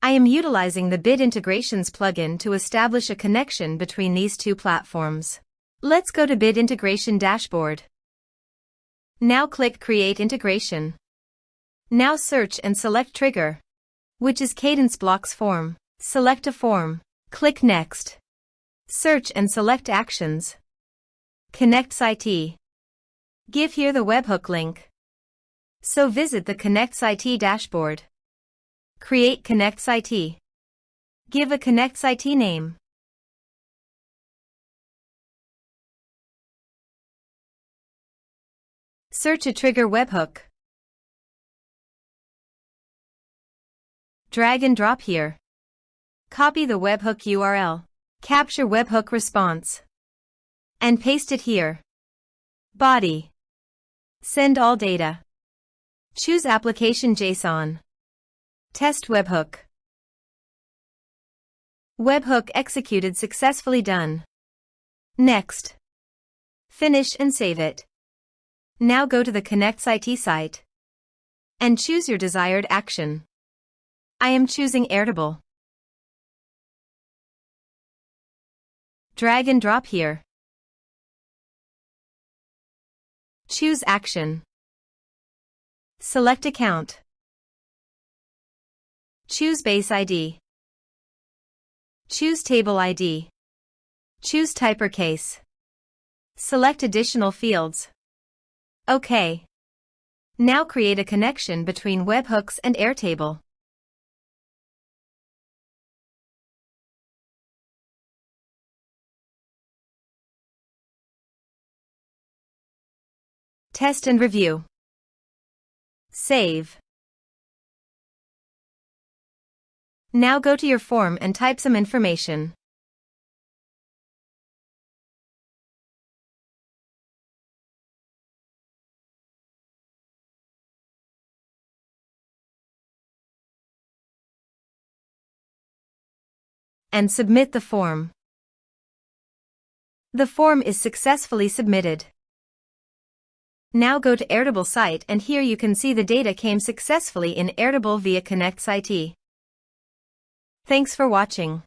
I am utilizing the Bit Integrations plugin to establish a connection between these two platforms. Let's go to Bit Integration Dashboard. Now click Create Integration. Now search and select Trigger, which is Kadence Blocks Form. Select a form. Click Next. Search and select Actions. KonnectzIT. Give here the webhook link. So visit the KonnectzIT dashboard. Create KonnectzIT. Give a KonnectzIT name. Search a trigger webhook. Drag and drop here. Copy the webhook URL. Capture webhook response. And paste it here. Body. Send all data. Choose Application JSON. Test webhook. Webhook executed successfully done. Next. Finish and save it. Now go to the KonnectzIT site. And choose your desired action. I am choosing Airtable. Drag and drop here. Choose Action. Select Account. Choose Base ID. Choose Table ID. Choose Type or Case. Select additional fields. OK. Now create a connection between webhooks and Airtable. Test and review. Save. Now go to your form and type some information. And submit the form. The form is successfully submitted. Now go to Airtable site and here you can see the data came successfully in Airtable via KonnectzIT. Thanks for watching.